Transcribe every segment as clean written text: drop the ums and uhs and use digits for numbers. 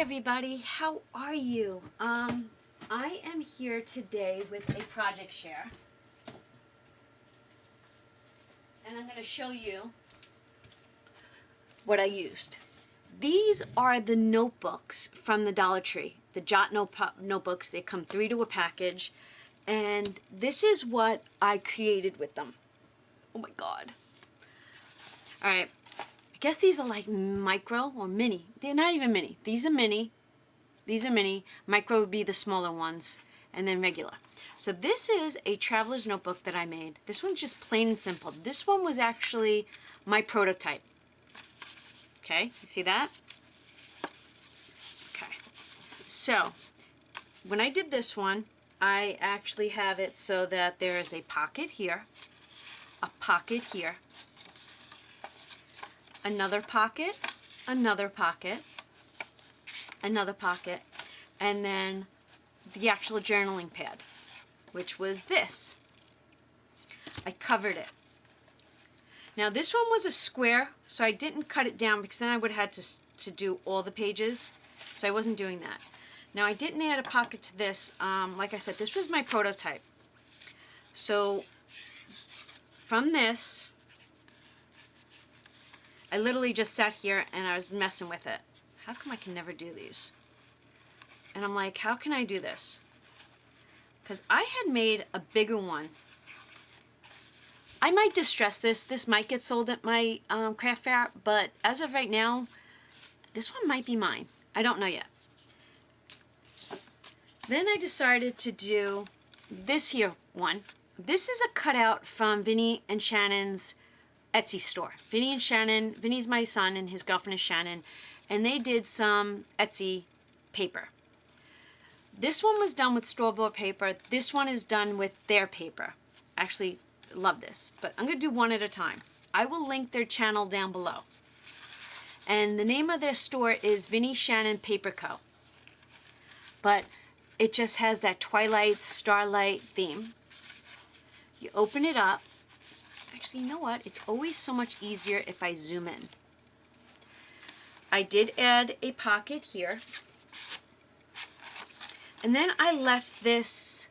everybody, how are you? I am here today with a project share. And I'm going to show you what I used. These are the notebooks from the Dollar Tree. The Jot notebooks. They come 3 to a package. And this is what I created with them. Oh my god. Alright. I guess these are like micro or mini. They're not even mini. These are mini. These are mini. Micro would be the smaller ones. And then regular. So this is a traveler's notebook that I made. This one's just plain and simple. This one was actually my prototype. Okay, you see that? Okay. So, when I did this one, I actually have it so that there is a pocket here, a pocket here, another pocket, another pocket, another pocket, and then the actual journaling pad, which was this. I covered it. Now this one was a square, so I didn't cut it down because then I would have had to do all the pages, so I wasn't doing that. Now I didn't add a pocket to this. Like I said, this was my prototype. So from this, I literally just sat here and I was messing with it. How come I can never do these? And I'm like, how can I do this? Because I had made a bigger one. I might distress this. This might get sold at my craft fair, but as of right now, this one might be mine. I don't know yet. Then I decided to do this here one. This is a cutout from Vinny and Shannon's Etsy store. Vinny and Shannon, Vinny's my son and his girlfriend is Shannon, and they did some Etsy paper. This one was done with store-bought paper. This one is done with their paper. Actually, love this, but I'm going to do one at a time. I will link their channel down below. And the name of their store is Vinny Shannon Paper Co. But it just has that twilight, starlight theme. You open it up. Actually, you know what? It's always so much easier if I zoom in. I did add a pocket here. And then I left this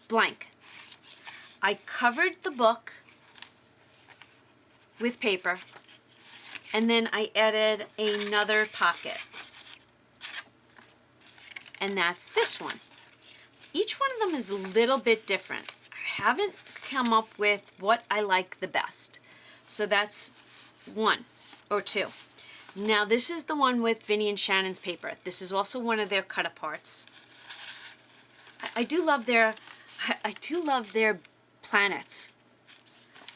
blank. I covered the book with paper, and then I added another pocket. And that's this one. Each one of them is a little bit different. I haven't come up with what I like the best. So that's one or two. Now this is the one with Vinny and Shannon's paper. This is also one of their cut-aparts. I do love their planets.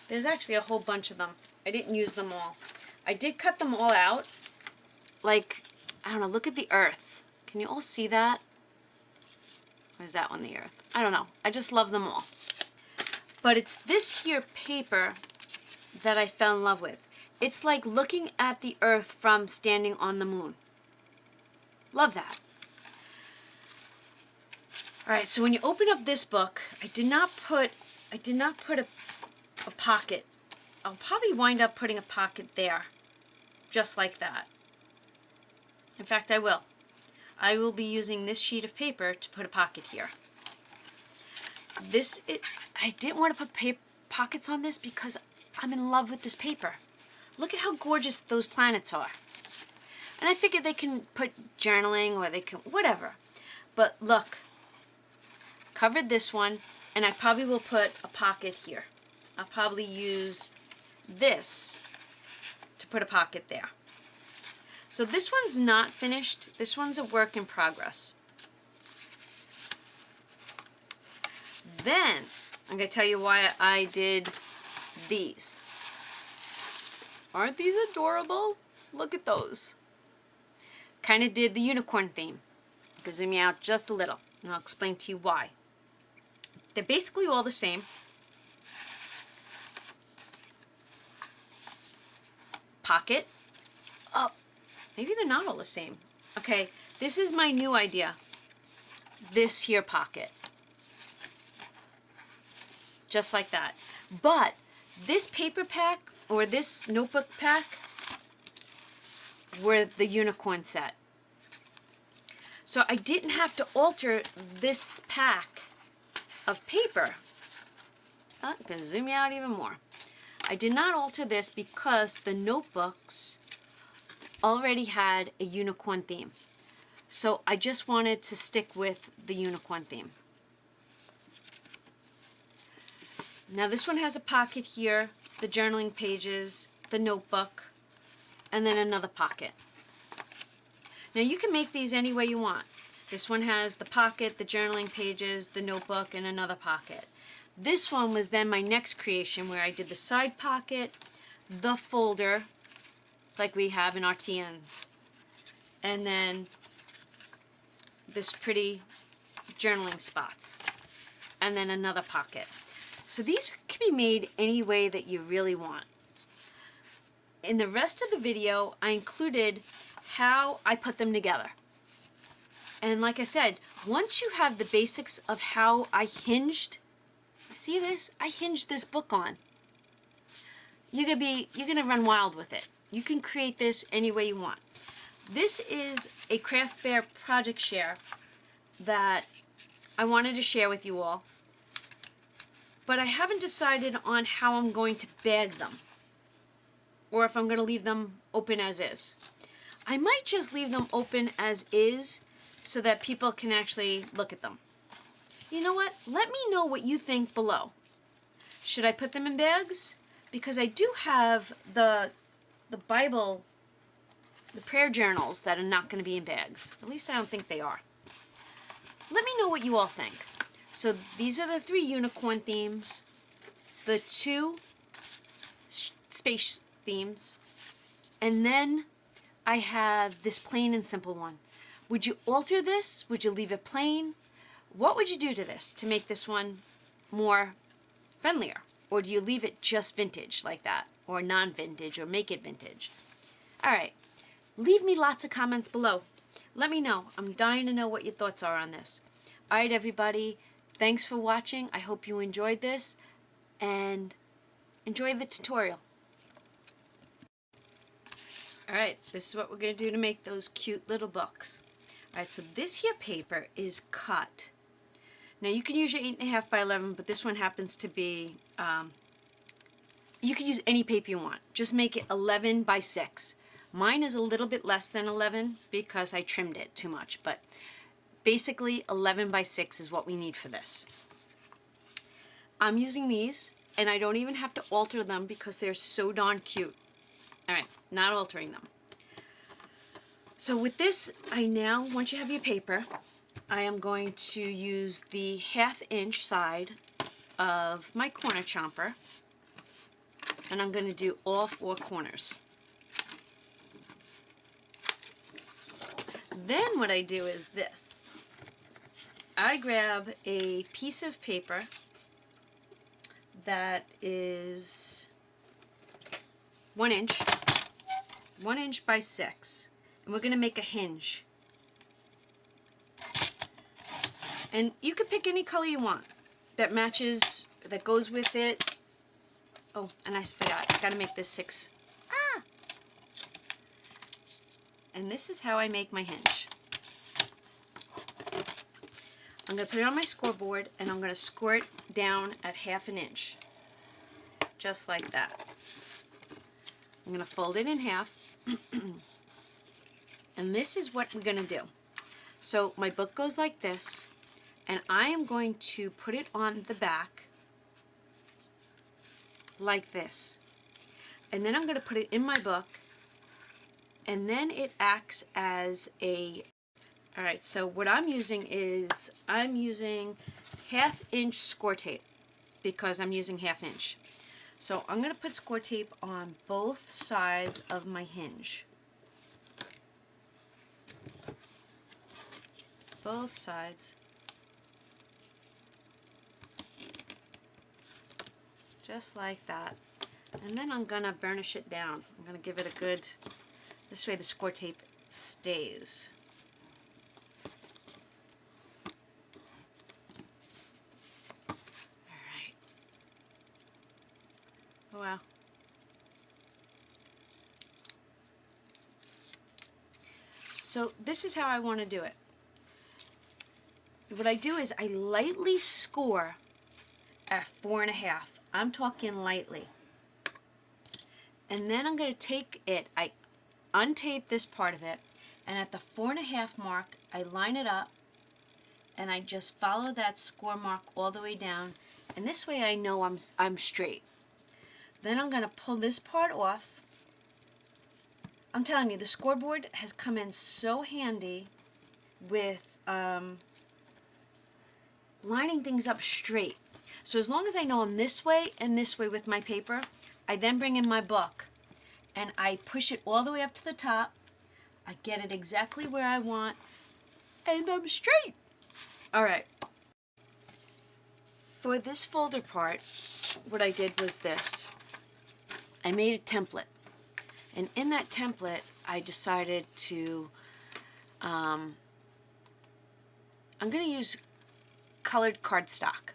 There's actually a whole bunch of them. I didn't use them all. I did cut them all out. Like, I don't know, look at the earth. Can you all see that? Or is that one the earth? I don't know. I just love them all. But it's this here paper that I fell in love with. It's like looking at the earth from standing on the moon. Love that. Alright, so when you open up this book, I did not put a pocket. I'll probably wind up putting a pocket there. Just like that. In fact, I will. I will be using this sheet of paper to put a pocket here. I didn't want to put pockets on this because I'm in love with this paper. Look at how gorgeous those planets are. And I figured they can put journaling or they can, whatever. But look. Covered this one, and I probably will put a pocket here. I'll probably use this to put a pocket there. So this one's not finished. This one's a work in progress. Then, I'm going to tell you why I did these. Aren't these adorable? Look at those. Kind of did the unicorn theme. I'm going to zoom you out just a little, and I'll explain to you why. They're basically all the same. Pocket. Oh, maybe they're not all the same. Okay, this is my new idea. This here pocket. Just like that. But this paper pack or this notebook pack were the unicorn set. So I didn't have to alter this pack of paper. I'm going to zoom you out even more. I did not alter this because the notebooks already had a unicorn theme. So I just wanted to stick with the unicorn theme. Now this one has a pocket here, the journaling pages, the notebook, and then another pocket. Now you can make these any way you want. This one has the pocket, the journaling pages, the notebook, and another pocket. This one was then my next creation where I did the side pocket, the folder, like we have in our TNs, and then this pretty journaling spots, and then another pocket. So these can be made any way that you really want. In the rest of the video, I included how I put them together. And like I said, once you have the basics of how I hinged, see this? I hinged this book on. You're gonna run wild with it. You can create this any way you want. This is a craft fair project share that I wanted to share with you all, but I haven't decided on how I'm going to bag them, or if I'm going to leave them open as is. I might just leave them open as is so that people can actually look at them. You know what? Let me know what you think below. Should I put them in bags? Because I do have the Bible, the prayer journals that are not going to be in bags. At least I don't think they are. Let me know what you all think. So these are the 3 unicorn themes, the 2 space themes, and then I have this plain and simple one. Would you alter this? Would you leave it plain? What would you do to this to make this one more friendlier? Or do you leave it just vintage like that? Or non-vintage, or make it vintage? All right, leave me lots of comments below. Let me know. I'm dying to know what your thoughts are on this. All right, everybody. Thanks for watching. I hope you enjoyed this, and enjoy the tutorial. All right, this is what we're going to do to make those cute little books. All right, so this here paper is cut. Now you can use your 8.5 by 11, but this one happens to be, you can use any paper you want. Just make it 11 by 6. Mine is a little bit less than 11 because I trimmed it too much, but basically 11 by 6 is what we need for this. I'm using these, and I don't even have to alter them because they're so darn cute. All right, not altering them. So with this, once you have your paper, I am going to use the 1/2 inch side of my corner chomper, and I'm going to do all 4 corners. Then what I do is this. I grab a piece of paper that is 1 inch, 1 inch by 6, and we're going to make a hinge. And you can pick any color you want that matches, that goes with it. Oh, and I forgot, I gotta make this 6. Ah! And this is how I make my hinge. I'm going to put it on my scoreboard, and I'm going to score it down at 1/2 inch. Just like that. I'm going to fold it in half. And this is what we're going to do. So my book goes like this, and I am going to put it on the back like this. And then I'm going to put it in my book, and then it acts as a... Alright, so what I'm using is, I'm using 1/2 inch score tape because I'm using 1/2 inch. So I'm going to put score tape on both sides of my hinge. Both sides. Just like that. And then I'm going to burnish it down. I'm going to give it a good, this way the score tape stays. Wow. So this is how I want to do it. what I do is I lightly score at 4.5. I'm talking lightly. And then I'm going to take it, I untape this part of it, and at the 4.5 mark, I line it up, and I just follow that score mark all the way down, and this way I know I'm straight. Then I'm going to pull this part off. I'm telling you, the scoreboard has come in so handy with lining things up straight. So as long as I know I'm this way and this way with my paper, I then bring in my book and I push it all the way up to the top. I get it exactly where I want, and I'm straight. All right. For this folder part, what I did was this. I made a template. And in that template, I decided to, I'm going to use colored cardstock.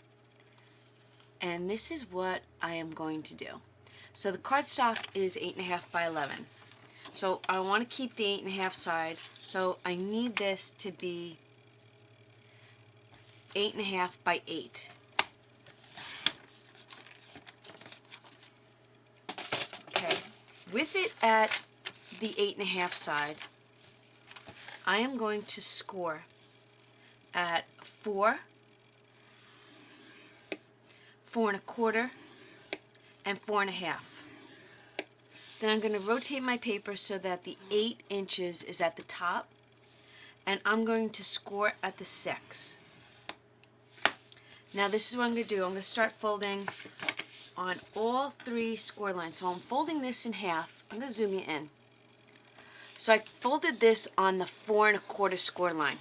And this is what I am going to do. So the cardstock is 8.5 by 11. So I want to keep the 8.5 side. So I need this to be 8.5 by 8. Okay. With it at the 8.5 side, I am going to score at 4, 4.25, and 4.5. Then I'm going to rotate my paper so that the 8 inches is at the top, and I'm going to score at the 6. Now this is what I'm going to do. I'm going to start folding on all 3 score lines. So I'm folding this in half. I'm going to zoom you in. So I folded this on the 4.25 score line.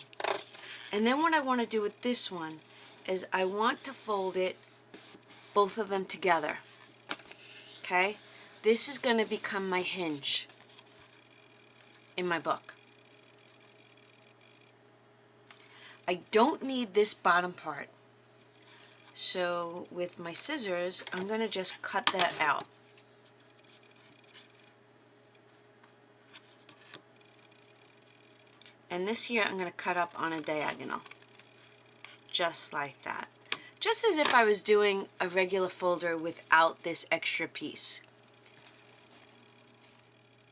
And then what I want to do with this one is I want to fold it, both of them together. Okay? This is going to become my hinge in my book. I don't need this bottom part. So with my scissors, I'm going to just cut that out. And this here I'm going to cut up on a diagonal. Just like that. Just as if I was doing a regular folder without this extra piece.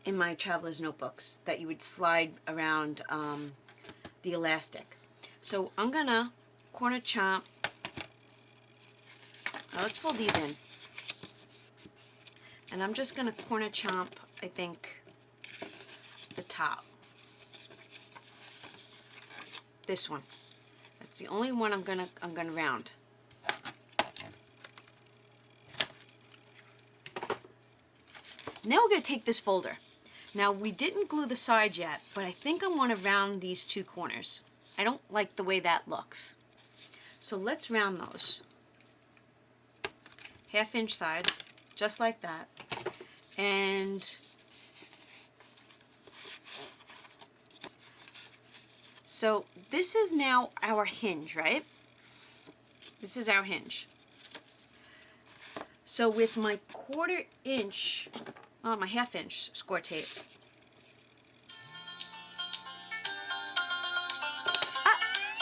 In my traveler's notebooks that you would slide around the elastic. So I'm going to corner chomp. Let's fold these in. And I'm just going to corner chomp, I think, the top. This one. That's the only one I'm gonna round. Now we're going to take this folder. Now we didn't glue the sides yet, but I think I want to round these 2 corners. I don't like the way that looks. So let's round those. 1/2 inch side, just like that. And so this is now our hinge, right? This is our hinge. So with my 1/4 inch, oh, my 1/2 inch score tape.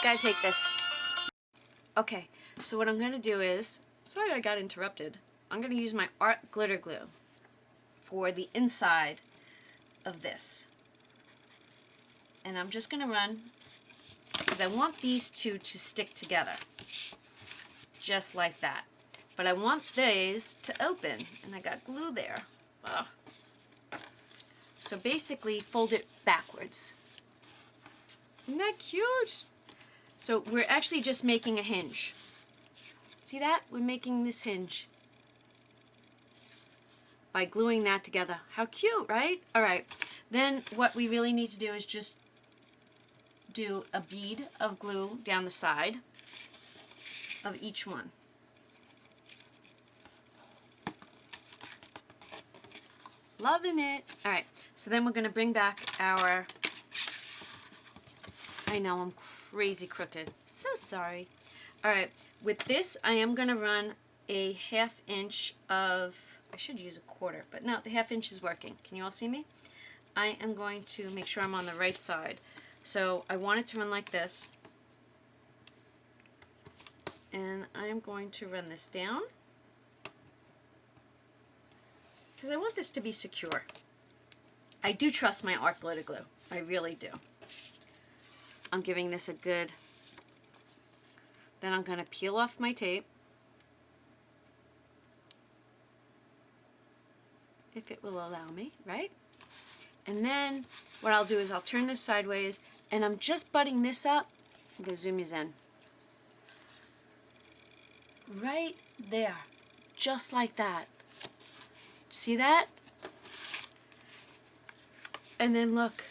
Gotta take this. Okay, so what I'm gonna do is, sorry I got interrupted. I'm gonna use my art glitter glue for the inside of this. And I'm just gonna run, because I want these 2 to stick together. Just like that. But I want these to open, and I got glue there. Ugh. So basically, fold it backwards. Isn't that cute? So we're actually just making a hinge. See that? We're making this hinge by gluing that together. How cute, right? All right. Then what we really need to do is just do a bead of glue down the side of each one. Loving it. All right, so then we're going to bring back our, I know I'm crazy crooked, so sorry. All right, with this I am going to run a 1/2 inch of, I should use a 1/4, but no, the 1/2 inch is working. Can you all see me? I am going to make sure I'm on the right side. So I want it to run like this. am going to run this down because I want this to be secure. I do trust my art glitter glue. I really do. I'm giving this a good, then I'm going to peel off my tape. If it will allow me, right? And then what I'll do is I'll turn this sideways, and I'm just butting this up. I'm going to zoom you in. Right there, just like that. See that? And then look,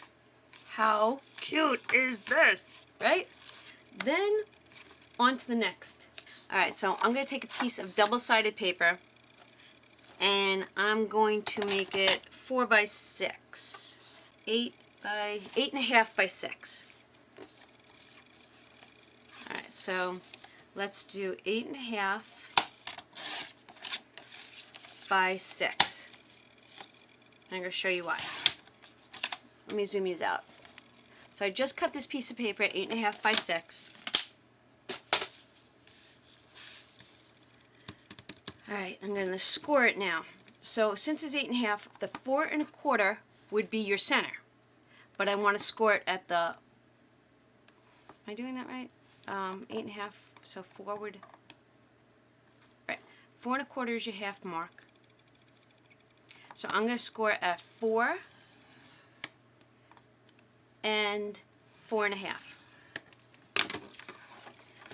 how cute is this, right? Then on to the next. All right, so I'm going to take a piece of double-sided paper, and I'm going to make it 4 by 6, 8.5 by 6. All right, so let's do 8.5 by 6. I'm going to show you why. Let me zoom these out. So I just cut this piece of paper at 8.5 by 6. All right, I'm going to score it now. So since it's 8.5, the 4 1/4 would be your center. But I want to score it at the, am I doing that right? 8.5, so forward. Right, 4 1/4 is your half mark. So I'm going to score at 4 and 4 1/2.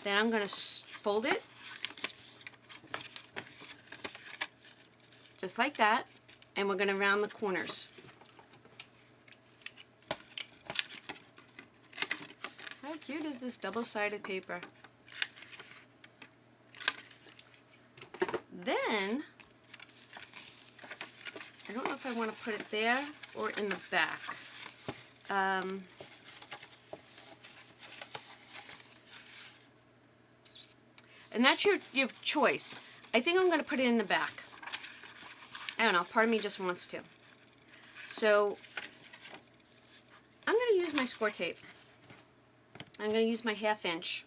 Then I'm going to fold it just like that, and we're going to round the corners. How cute is this double-sided paper? Then, I don't know if I want to put it there or in the back. And that's your choice. I think I'm going to put it in the back. I don't know, part of me just wants to. So, I'm going to use my score tape. I'm going to use my 1/2 inch.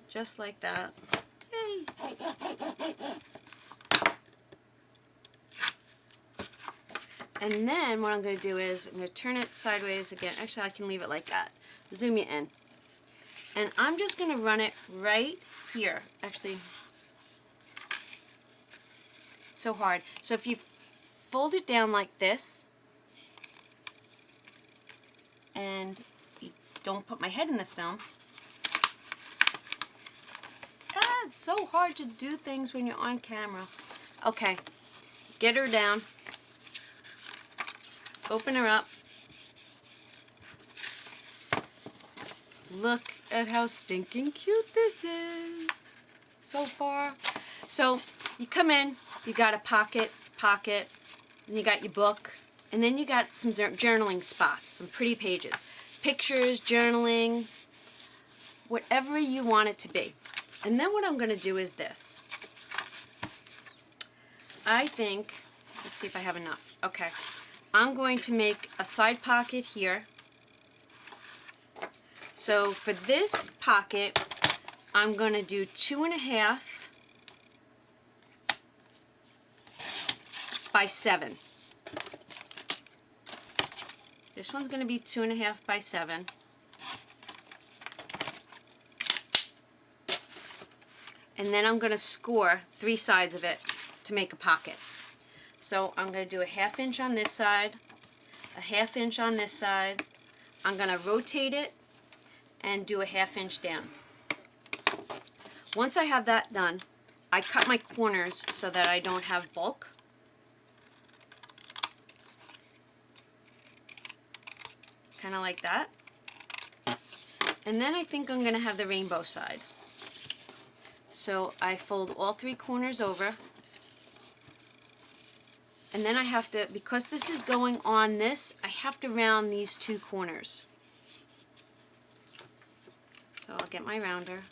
Just like that. Yay! And then what I'm going to do is I'm going to turn it sideways again. Actually, I can leave it like that. Zoom you in. And I'm just going to run it right here. Actually, it's so hard. So if you fold it down like this, and don't put my head in the film. It's so hard to do things when you're on camera. Okay, get her down. Open her up. Look at how stinking cute this is so far. So you come in, you got a pocket, and you got your book, and then you got some journaling spots, some pretty pages. Pictures, journaling, whatever you want it to be. And then what I'm going to do is this. I think, let's see if I have enough. Okay. I'm going to make a side pocket here. So for this pocket, I'm going to do 2.5 by 7. This one's going to be 2.5 by 7. And then I'm going to score 3 sides of it to make a pocket. So I'm going to do a 1/2 inch on this side, a 1/2 inch on this side. I'm going to rotate it and do a 1/2 inch down. Once I have that done, I cut my corners so that I don't have bulk. Kind of like that. And then I think I'm going to have the rainbow side. So I fold all 3 corners over. And then I have to, because this is going on this, I have to round these 2 corners. So I'll get my rounder.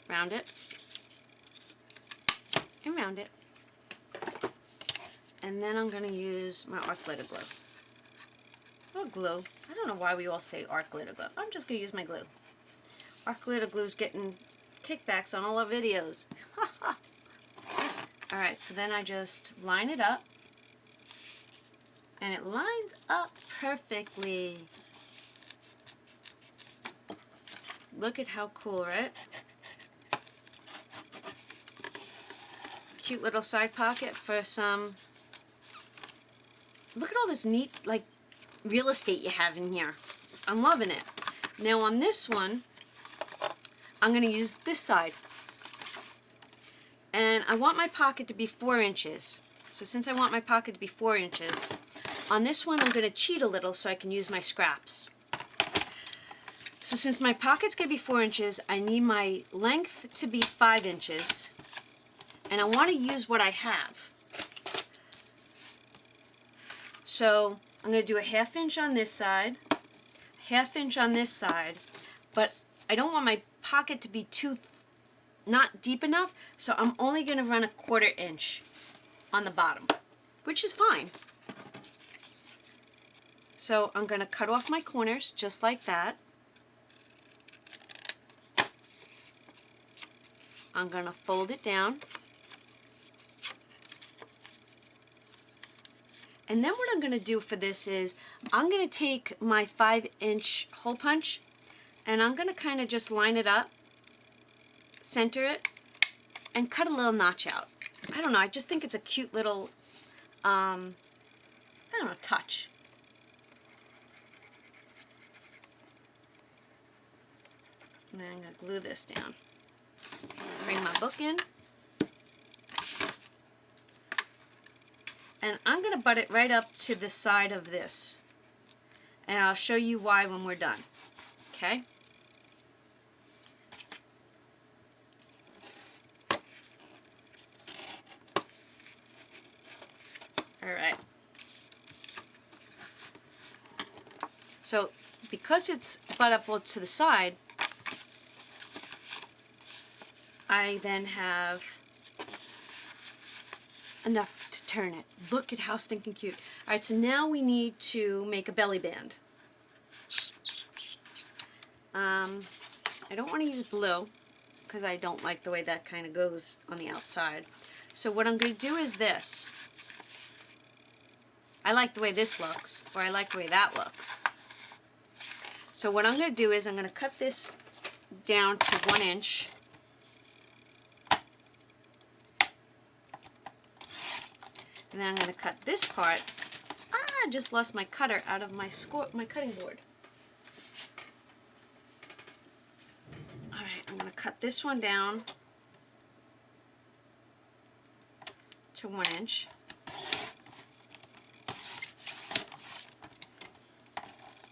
Round it. And round it. And then I'm going to use my art glitter glue. or glue. I don't know why we all say art glitter glue. I'm just going to use my glue. Art glitter glue's getting kickbacks on all our videos. Alright, so then I just line it up. And it lines up perfectly. Look at how cool, right? Cute little side pocket for some... Look at all this neat, like, real estate you have in here. I'm loving it. Now on this one, I'm going to use this side. And I want my pocket to be 4 inches. So since I want my pocket to be 4 inches, on this one I'm going to cheat a little so I can use my scraps. So since my pocket's going to be 4 inches, I need my length to be 5 inches. And I want to use what I have. So I'm going to do a 1/2 inch on this side, 1/2 inch on this side, but I don't want my pocket to be not deep enough, so I'm only going to run a 1/4 inch on the bottom, which is fine. So I'm going to cut off my corners just like that. I'm going to fold it down. And then what I'm going to do for this is I'm going to take my 5-inch hole punch and I'm going to kind of just line it up, center it, and cut a little notch out. I don't know, I just think it's a cute little, I don't know, touch. And then I'm going to glue this down. Bring my book in. And I'm going to butt it right up to the side of this. And I'll show you why when we're done. Okay? Alright. So, because it's butt up to the side, I then have enough to turn it. Look at how stinking cute. Alright, so now we need to make a belly band. I don't want to use blue because I don't like the way that kind of goes on the outside. So what I'm going to do is this. I like the way this looks, or I like the way that looks. So what I'm going to do is I'm going to cut this down to 1 inch. And then I'm going to cut this part. I just lost my cutter out of my cutting board. Alright, I'm going to cut this one down to 1 inch.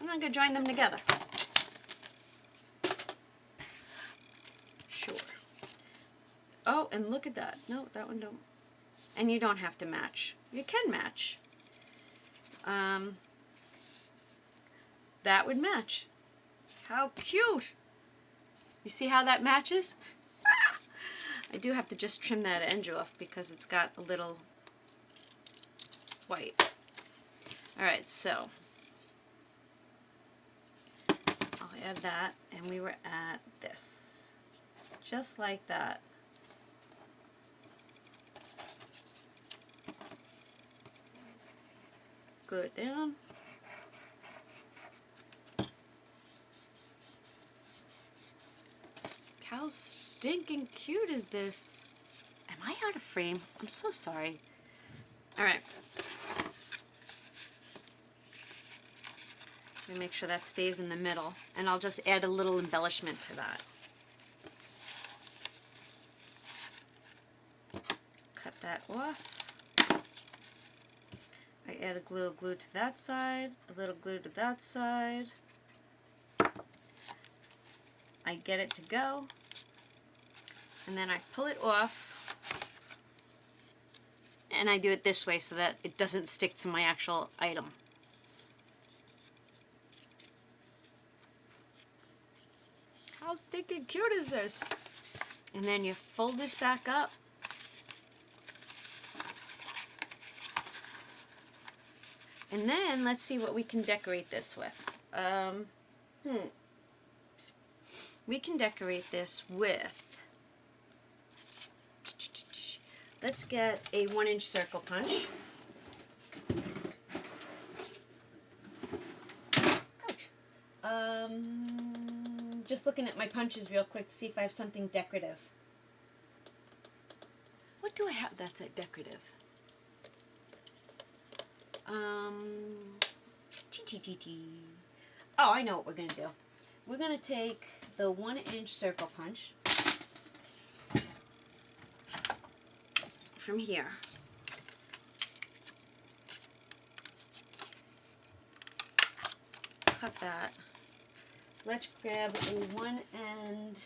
And I'm going to join them together. Sure. Oh, and look at that. No, that one don't. And you don't have to match. You can match. That would match. How cute! You see how that matches? I do have to just trim that edge off because it's got a little white. Alright, so I'll add that, and we were at this. Just like that. Glue it down. How stinking cute is this? Am I out of frame? I'm so sorry. Alright. Let me make sure that stays in the middle, and I'll just add a little embellishment to that. Cut that off. I add a little glue to that side, a little glue to that side. I get it to go, and then I pull it off, and I do it this way so that it doesn't stick to my actual item. How stinking cute is this? And then you fold this back up. And then let's see what we can decorate this with. We can decorate this with, let's get a 1-inch circle punch. Ouch. Just looking at my punches real quick to see if I have something decorative. What do I have that's decorative? Oh, I know what we're going to do. We're going to take the 1-inch circle punch from here. Cut that. Let's grab a 1 and...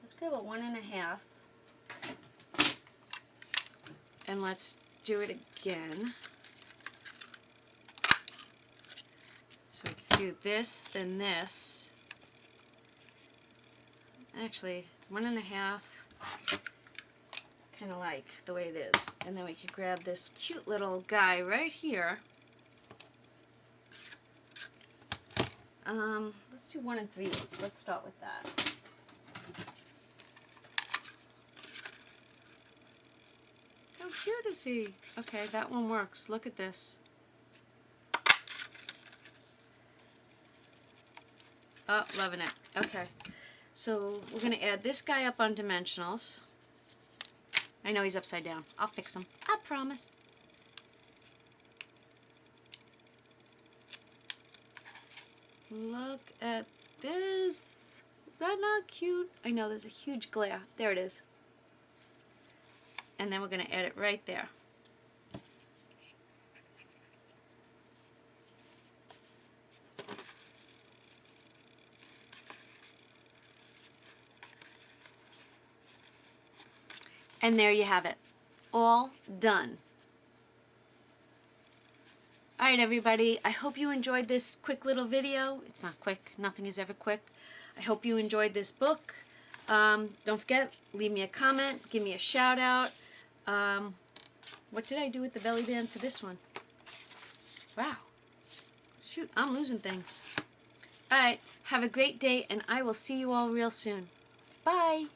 Let's grab a 1.5. And let's do it again. So we can do this, then this. Actually, 1.5. Kind of like the way it is. And then we could grab this cute little guy right here. Let's do 1 3/8. Let's start with that. How cute is he? Okay, that one works. Look at this. Oh, loving it. Okay. So we're going to add this guy up on dimensionals. I know he's upside down. I'll fix him. I promise. Look at this. Is that not cute? I know there's a huge glare. There it is. And then we're going to add it right there. And there you have it. All done. Alright everybody, I hope you enjoyed this quick little video. It's not quick, nothing is ever quick. I hope you enjoyed this book. Don't forget, leave me a comment, give me a shout out. What did I do with the belly band for this one? Wow. Shoot, I'm losing things. Alright, have a great day and I will see you all real soon. Bye!